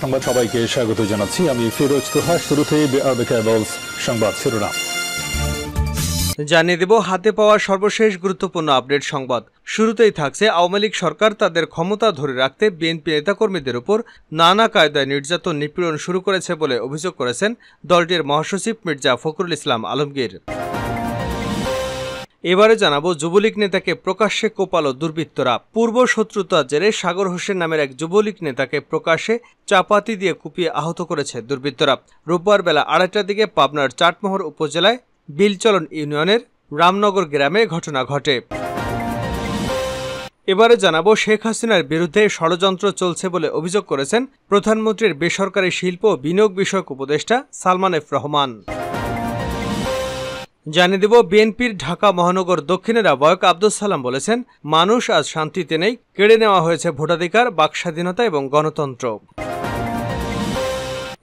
সংবাদ সবাইকে স্বাগত জানাচ্ছি। আমি ফিরোজ তোহা। শুরুতেই সংবাদ শিরোনাম জানিয়ে দেব হাতে পাওয়া সর্বশেষ গুরুত্বপূর্ণ আপডেট সংবাদ। শুরুতেই থাকছে আওয়ামী লীগ সরকার তাদের ক্ষমতা ধরে রাখতে বিএনপি নেতাকর্মীদের উপর নানা কায়দায় নির্যাতন নিপীড়ন শুরু করেছে বলে অভিযোগ করেছেন দলটির মহাসচিব মির্জা ফখরুল ইসলাম আলমগীর। এবারে জানাবো যুবলীগ নেতাকে প্রকাশ্যে কোপালো দুর্বৃত্তরা। পূর্ব শত্রুতার জেরে সাগর হোসেন নামের এক যুবলীগ নেতাকে প্রকাশ্যে চাপাতি দিয়ে কুপিয়ে আহত করেছে দুর্বৃত্তরা। রোববার বেলা 2:30টার দিকে পাবনার চাটমোহর উপজেলায় বিলচলন ইউনিয়নের রামনগর গ্রামে ঘটনা ঘটে। এবারে জানাবো শেখ হাসিনার বিরুদ্ধে ষড়যন্ত্র চলছে বলে অভিযোগ করেছেন প্রধানমন্ত্রীর বেসরকারি শিল্প ও বিনিয়োগ বিষয়ক উপদেষ্টা সালমান এফ রহমান। জানিয়ে দেব বিএনপির ঢাকা মহানগর দক্ষিণের আহ্বায়ক আব্দুস সালাম বলেছেন, মানুষ আজ শান্তিতে নেই, কেড়ে নেওয়া হয়েছে ভোটাধিকার, বাকস্বাধীনতা এবং গণতন্ত্র।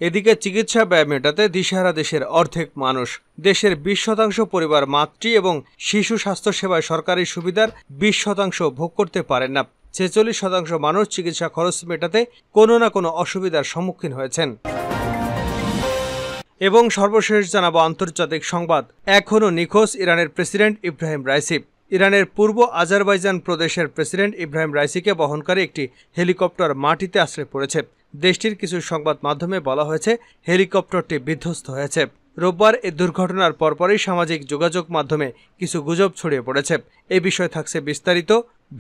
এদিকে চিকিৎসা ব্যয় মেটাতে দিশেহারা দেশের অর্ধেক মানুষ। দেশের 20% পরিবার মাতৃ এবং শিশু স্বাস্থ্য সেবায় সরকারি সুবিধার 20% ভোগ করতে পারেন না। 46% মানুষ চিকিৎসা খরচ মেটাতে কোনো না কোনো অসুবিধার সম্মুখীন হয়েছেন। এবং সর্বশেষ জানাবো আন্তর্জাতিক সংবাদ। এখনও নিখোঁজ ইরানের প্রেসিডেন্ট ইব্রাহিম রাইসি। ইরানের পূর্ব আজারবাইজান প্রদেশের প্রেসিডেন্ট ইব্রাহিম রাইসিকে বহনকারী একটি হেলিকপ্টার মাটিতে আছড়ে পড়েছে। দেশটির কিছু সংবাদ মাধ্যমে বলা হয়েছে হেলিকপ্টারটি বিধ্বস্ত হয়েছে। রোববার এই দুর্ঘটনার পরপরই সামাজিক যোগাযোগ মাধ্যমে কিছু গুজব ছড়িয়ে পড়েছে। এই বিষয়ে থাকছে বিস্তারিত,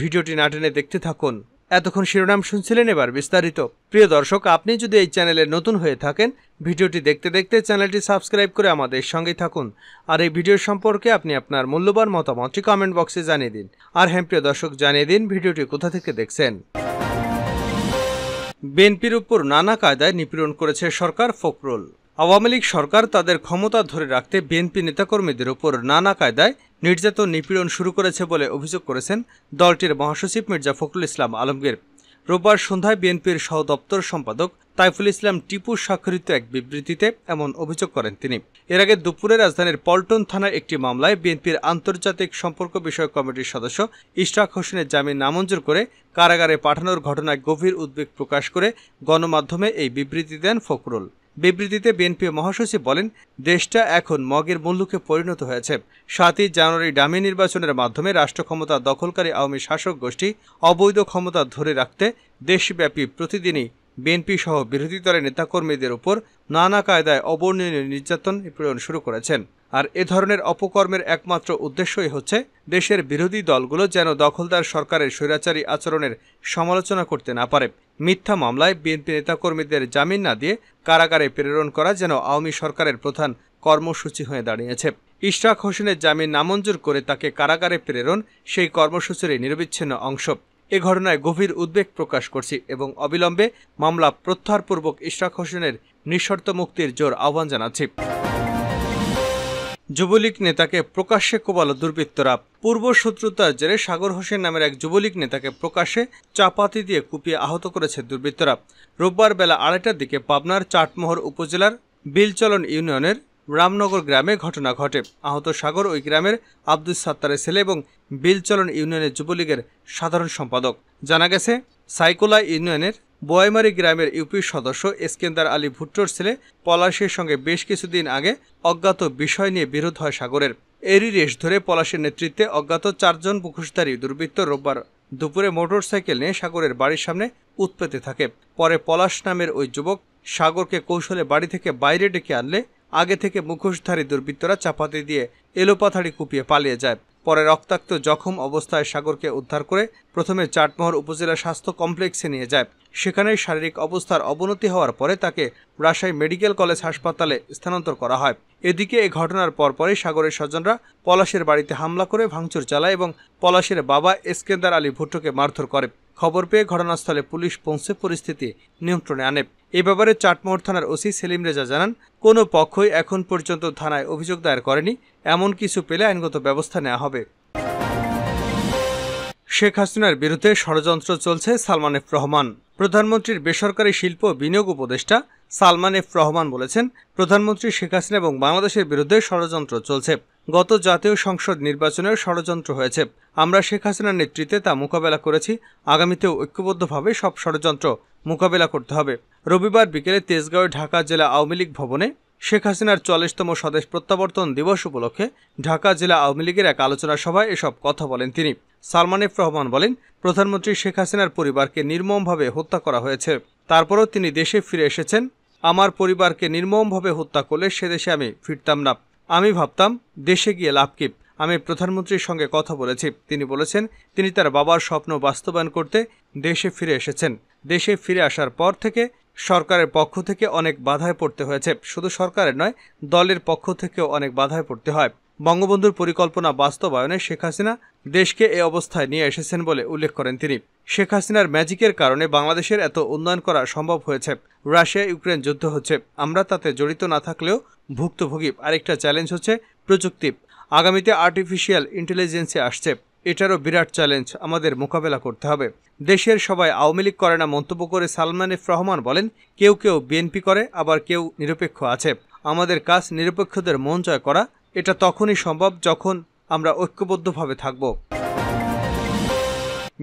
ভিডিওটি না টেনে দেখতে থাকুন। এতক্ষণ শিরোনাম শুনছিলেন, এবার বিস্তারিত। প্রিয় দর্শক, আপনি যদি এই চ্যানেলে নতুন হয়ে থাকেন, ভিডিওটি দেখতে দেখতে চ্যানেলটি সাবস্ক্রাইব করে আমাদের সঙ্গেই থাকুন। আর এই ভিডিও সম্পর্কে আপনি আপনার মূল্যবান মতামতটি কমেন্ট বক্সে জানিয়ে দিন। আর হ্যাঁ প্রিয় দর্শক, জানিয়ে দিন ভিডিওটি কোথা থেকে দেখছেন। বিএনপির উপর নানা কায়দায় নিপীড়ন করেছে সরকার ফখরুল। আওয়ামী লীগ সরকার তাদের ক্ষমতা ধরে রাখতে বিএনপি নেতাকর্মীদের উপর নানা কায়দায় নির্যাতন নিপীড়ন শুরু করেছে বলে অভিযোগ করেছেন দলটির মহাসচিব মির্জা ফখরুল ইসলাম আলমগীর। রোববার সন্ধ্যায় বিএনপির সহ দপ্তর সম্পাদক তাইফুল ইসলাম টিপু স্বাক্ষরিত এক বিবৃতিতে এমন অভিযোগ করেন তিনি। এর আগে দুপুরে রাজধানীর পল্টন থানায় একটি মামলায় বিএনপির আন্তর্জাতিক সম্পর্ক বিষয়ক কমিটির সদস্য ইশরাক হোসেনের জামিন নামঞ্জুর করে কারাগারে পাঠানোর ঘটনায় গভীর উদ্বেগ প্রকাশ করে গণমাধ্যমে এই বিবৃতি দেন ফখরুল। বিবৃতিতে বিএনপি মহাসচিব বলেন, দেশটা এখন মগের মুল্লুকে পরিণত হয়েছে। 7ই জানুয়ারি ডামি নির্বাচনের মাধ্যমে রাষ্ট্র ক্ষমতা দখলকারী আওয়ামী শাসক গোষ্ঠী অবৈধ ক্ষমতা ধরে রাখতে দেশব্যাপী প্রতিদিনই বিএনপি সহ বিরোধী দলের নেতাকর্মীদের উপর নানা কায়দায় অবর্ণনীয় নির্যাতন নিপীড়ন শুরু করেছেন। আর এ ধরনের অপকর্মের একমাত্র উদ্দেশ্যই হচ্ছে দেশের বিরোধী দলগুলো যেন দখলদার সরকারের স্বৈরাচারী আচরণের সমালোচনা করতে না পারে। মিথ্যা মামলায় বিএনপি নেতাকর্মীদের জামিন না দিয়ে কারাগারে প্রেরণ করা যেন আওয়ামী সরকারের প্রধান কর্মসূচি হয়ে দাঁড়িয়েছে। ইশরাক হোসেনের জামিন নামঞ্জুর করে তাকে কারাগারে প্রেরণ সেই কর্মসূচির নিরবিচ্ছিন্ন অংশ। এ ঘটনায় গভীর উদ্বেগ প্রকাশ করছি এবং অবিলম্বে মামলা প্রত্যাহারপূর্বক ইশরাক হোসেনের নিঃশর্ত মুক্তির জোর আহ্বান জানাচ্ছি। যুবলীগ নেতাকে প্রকাশ্যে কোপালো দুর্বৃত্তরা। পূর্ব শত্রুতার জেরে সাগর হোসেন নামের এক যুবলীগ নেতাকে প্রকাশ্যে চাপাতি দিয়ে কুপিয়ে আহত করেছে দুর্বৃত্তরা। রোববার বেলা 2:30টার দিকে পাবনার চাটমোহর উপজেলার বিলচলন ইউনিয়নের রামনগর গ্রামে ঘটনা ঘটে। আহত সাগর ওই গ্রামের আব্দুস সাত্তারের ছেলে এবং বিলচলন ইউনিয়নের যুবলীগের সাধারণ সম্পাদক। জানা গেছে, সাইকোলা ইউনিয়নের বোয়াইমারি গ্রামের ইউপি সদস্য এসকেন্দার আলী ভুট্টোর ছেলে পলাশের সঙ্গে বেশ কিছুদিন আগে অজ্ঞাত বিষয় নিয়ে বিরোধ হয় সাগরের। এরই রেশ ধরে পলাশের নেতৃত্বে অজ্ঞাত 4 জন মুখোশধারী দুর্বৃত্ত রোববার দুপুরে মোটরসাইকেল নিয়ে সাগরের বাড়ির সামনে উৎপেতে থাকে। পরে পলাশ নামের ওই যুবক সাগরকে কৌশলে বাড়ি থেকে বাইরে ডেকে আনলে আগে থেকে মুখোশধারী দুর্বৃত্তরা চাপাতি দিয়ে এলোপাথাড়ি কুপিয়ে পালিয়ে যায়। পরে রক্তাক্ত জখম অবস্থায় সাগরকে উদ্ধার করে প্রথমে চাটমোহর উপজেলা স্বাস্থ্য কমপ্লেক্সে নিয়ে যায়। সেখানেই শারীরিক অবস্থার অবনতি হওয়ার পরে তাকে রাজশাহী মেডিকেল কলেজ হাসপাতালে স্থানান্তর করা হয়। এদিকে এই ঘটনার পরপরই সাগরের স্বজনরা পলাশের বাড়িতে হামলা করে ভাঙচুর চালায় এবং পলাশের বাবা এসকেন্দার আলী ভুট্টোকে মারধর করে। খবর পেয়ে ঘটনাস্থলে পুলিশ পৌঁছে পরিস্থিতি নিয়ন্ত্রণে আনে। এ ব্যাপারে চাটমোহর থানার ওসি সেলিম রেজা জানান, কোনো পক্ষই এখন পর্যন্ত থানায় অভিযোগ দায়ের করেনি। এমন কিছু পেলে আইনগত ব্যবস্থা নেওয়া হবে। শেখ হাসিনার বিরুদ্ধে ষড়যন্ত্র চলছে সালমান এফ রহমান। প্রধানমন্ত্রীর বেসরকারি শিল্প বিনিয়োগ উপদেষ্টা সালমান এফ রহমান বলেছেন, প্রধানমন্ত্রী শেখ হাসিনা এবং বাংলাদেশের বিরুদ্ধে ষড়যন্ত্র চলছে। গত জাতীয় সংসদ নির্বাচনেও ষড়যন্ত্র হয়েছে। আমরা শেখ হাসিনার নেতৃত্বে তা মোকাবেলা করেছি। আগামীতেও ঐক্যবদ্ধভাবে সব ষড়যন্ত্র মোকাবেলা করতে হবে। রবিবার বিকেলে তেজগাঁওয়ে ঢাকা জেলা আওয়ামী লীগ ভবনে শেখ হাসিনার ৪০তম স্বদেশ প্রত্যাবর্তন দিবস উপলক্ষে ঢাকা জেলা আওয়ামী লীগের এক আলোচনা সভায় এসব কথা বলেন তিনি। সালমান এফ রহমান বলেন, প্রধানমন্ত্রী শেখ হাসিনার পরিবারকে নির্মমভাবে হত্যা করা হয়েছে, তারপরও তিনি দেশে ফিরে এসেছেন। আমার পরিবারকে নির্মমভাবে হত্যা করলে সে দেশে আমি ফিরতাম না। আমি ভাবতাম দেশে গিয়ে লাভ কি। আমি প্রধানমন্ত্রীর সঙ্গে কথা বলেছি, তিনি বলেছেন তিনি তার বাবার স্বপ্ন বাস্তবায়ন করতে দেশে ফিরে এসেছেন। দেশে ফিরে আসার পর থেকে সরকারের পক্ষ থেকে অনেক বাধায় পড়তে হয়েছে, শুধু সরকারের নয়, দলের পক্ষ থেকেও অনেক বাধায় পড়তে হয়। বঙ্গবন্ধুর পরিকল্পনা বাস্তবায়নে শেখ হাসিনা দেশকে এ অবস্থায় নিয়ে এসেছেন বলে উল্লেখ করেন তিনি। শেখ হাসিনার ম্যাজিকের কারণে বাংলাদেশের এত উন্নয়ন করা সম্ভব হয়েছে। রাশিয়া ইউক্রেন যুদ্ধ হচ্ছে, আমরা তাতে জড়িত না থাকলেও ভুক্তভোগী। আরেকটা চ্যালেঞ্জ হচ্ছে প্রযুক্তি। আগামীতে আর্টিফিশিয়াল ইন্টেলিজেন্সে আসছে, এটারও বিরাট চ্যালেঞ্জ আমাদের মোকাবেলা করতে হবে। দেশের সবাই আওয়ামী লীগ করে না মন্তব্য করে সালমান এফ রহমান বলেন, কেউ কেউ বিএনপি করে, আবার কেউ নিরপেক্ষ আছে। আমাদের কাজ নিরপেক্ষদের মন জয় করা। এটা তখনই সম্ভব যখন আমরা ঐক্যবদ্ধভাবে থাকব।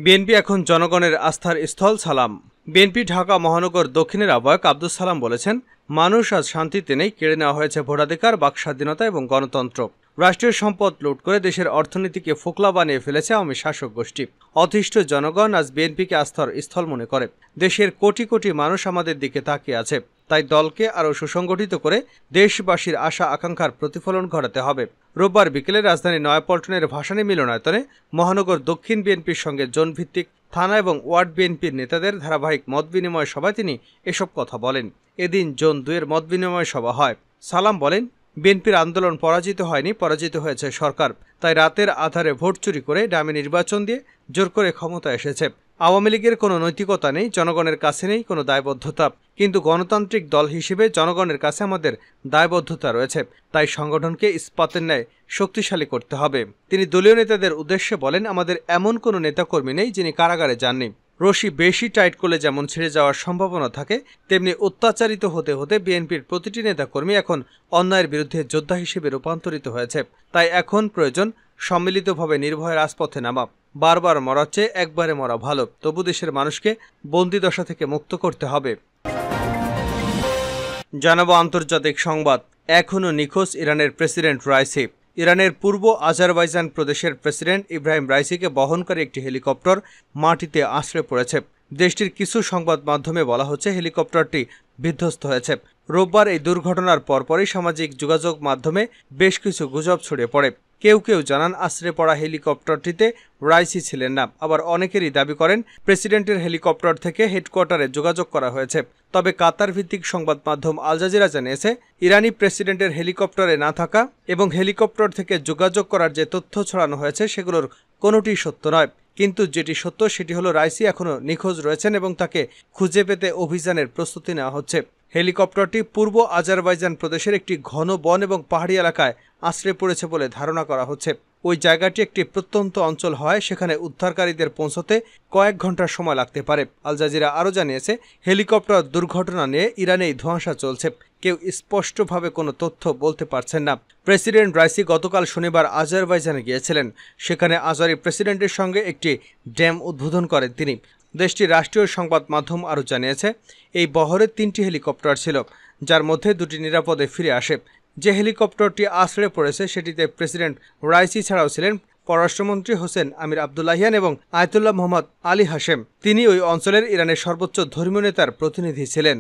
বিএনপি এখন জনগণের আস্থার স্থল। সালাম। বিএনপি ঢাকা মহানগর দক্ষিণের আহ্বায়ক আব্দুস সালাম বলেছেন, মানুষ আজ শান্তিতে নেই, কেড়ে নেওয়া হয়েছে ভোটাধিকার, বাক স্বাধীনতা এবং গণতন্ত্র। রাষ্ট্রীয় সম্পদ লুট করে দেশের অর্থনীতিকে ফোকলা বানিয়ে ফেলেছে আওয়ামী শাসক গোষ্ঠী। অতিষ্ঠ জনগণ আজ বিএনপিকে আস্থার স্থল মনে করে। দেশের কোটি কোটি মানুষ আমাদের দিকে তাকিয়ে আছে, তাই দলকে আরও সুসংগঠিত করে দেশবাসীর আশা আকাঙ্ক্ষার প্রতিফলন ঘটাতে হবে। রোববার বিকেলে রাজধানী নয়াপল্টনের ভাসানী মিলনায়তনে মহানগর দক্ষিণ বিএনপির সঙ্গে জোনভিত্তিক থানা এবং ওয়ার্ড বিএনপির নেতাদের ধারাবাহিক মতবিনিময় সভায় তিনি এসব কথা বলেন। এদিন জোন 2-এর মতবিনিময় সভা হয়। সালাম বলেন, বিএনপির আন্দোলন পরাজিত হয়নি, পরাজিত হয়েছে সরকার। তাই রাতের আধারে ভোট চুরি করে ডামি নির্বাচন দিয়ে জোর করে ক্ষমতা এসেছে। আওয়ামী লীগের কোনো নৈতিকতা নেই, জনগণের কাছে নেই কোনো দায়বদ্ধতা, কিন্তু গণতান্ত্রিক দল হিসেবে জনগণের কাছে আমাদের দায়বদ্ধতা রয়েছে। তাই সংগঠনকে ইস্পাতের ন্যায় শক্তিশালী করতে হবে। তিনি দলীয় নেতাদের উদ্দেশ্যে বলেন, আমাদের এমন কোনো নেতাকর্মী নেই যিনি কারাগারে যাননি। রশি বেশি টাইট করলে যেমন ছেড়ে যাওয়ার সম্ভাবনা থাকে, তেমনি অত্যাচারিত হতে হতে বিএনপির প্রতিটি নেতাকর্মী এখন অন্যায়ের বিরুদ্ধে যোদ্ধা হিসেবে রূপান্তরিত হয়েছে। তাই এখন প্রয়োজন সম্মিলিতভাবে নির্ভয়ে রাজপথে নামা। বারবার মরার চেয়ে একবারে মরা ভালো। তবু দেশের মানুষকে বন্দিদশা থেকে মুক্ত করতে হবে। জানাবো আন্তর্জাতিক সংবাদ। এখনও নিখোঁজ ইরানের প্রেসিডেন্ট রাইসি। ইরানের পূর্ব আজারবাইজান প্রদেশের প্রেসিডেন্ট ইব্রাহিম রাইসিকে বহনকারী একটি হেলিকপ্টার মাটিতে আছড়ে পড়েছে। দেশটির কিছু সংবাদ মাধ্যমে বলা হচ্ছে হেলিকপ্টারটি বিধ্বস্ত হয়েছে। রোববার এই দুর্ঘটনার পরপরই সামাজিক যোগাযোগ মাধ্যমে বেশ কিছু গুজব ছড়িয়ে পড়ে। কেউ কেউ জানান আছড়ে পড়া হেলিকপ্টারটিতে রাইসি ছিলেন না, আবার অনেকেরই দাবি করেন প্রেসিডেন্টের হেলিকপ্টার থেকে হেডকোয়ার্টারে যোগাযোগ করা হয়েছে। তবে কাতার ভিত্তিক সংবাদ মাধ্যম আল জাজিরা জানিয়েছে, ইরানি প্রেসিডেন্টের হেলিকপ্টারে না থাকা এবং হেলিকপ্টার থেকে যোগাযোগ করার যে তথ্য ছড়ানো হয়েছে সেগুলোর কোনোটি সত্য নয়। কিন্তু যেটি সত্য সেটি হলো রাইসি এখনও নিখোঁজ রয়েছেন এবং তাকে খুঁজে পেতে অভিযানের প্রস্তুতি নেওয়া হচ্ছে। হেলিকপ্টারটি পূর্ব আজারবাইজান প্রদেশের একটি ঘন বন এবং পাহাড়ি এলাকায় আছড়ে পড়েছে বলে ধারণা করা হচ্ছে। ওই জায়গাটি একটি প্রত্যন্ত অঞ্চল হয়, সেখানে উদ্ধারকারীদের পৌঁছতে কয়েক ঘন্টার সময় লাগতে পারে। আল জাজিরা আরও জানিয়েছে, হেলিকপ্টার দুর্ঘটনা নিয়ে ইরানেই ধোঁয়াশা চলছে। কেউ স্পষ্টভাবে কোনো তথ্য বলতে পারছেন না। প্রেসিডেন্ট রাইসি গতকাল শনিবার আজারবাইজানে গিয়েছিলেন। সেখানে আজারি প্রেসিডেন্টের সঙ্গে একটি ড্যাম উদ্বোধন করেন তিনি। দেশটির রাষ্ট্রীয় সংবাদ মাধ্যম আরও জানিয়েছে, এই বহরে 3টি হেলিকপ্টার ছিল, যার মধ্যে 2টি নিরাপদে ফিরে আসে। যে হেলিকপ্টারটি আছড়ে পড়েছে সেটিতে প্রেসিডেন্ট রাইসি ছাড়াও ছিলেন পররাষ্ট্রমন্ত্রী হোসেন আমির আবদুল্লাহিয়ান এবং আয়াতুল্লাহ মোহাম্মদ আলী হাশেম। তিনি ওই অঞ্চলের ইরানের সর্বোচ্চ ধর্মীয় নেতার প্রতিনিধি ছিলেন।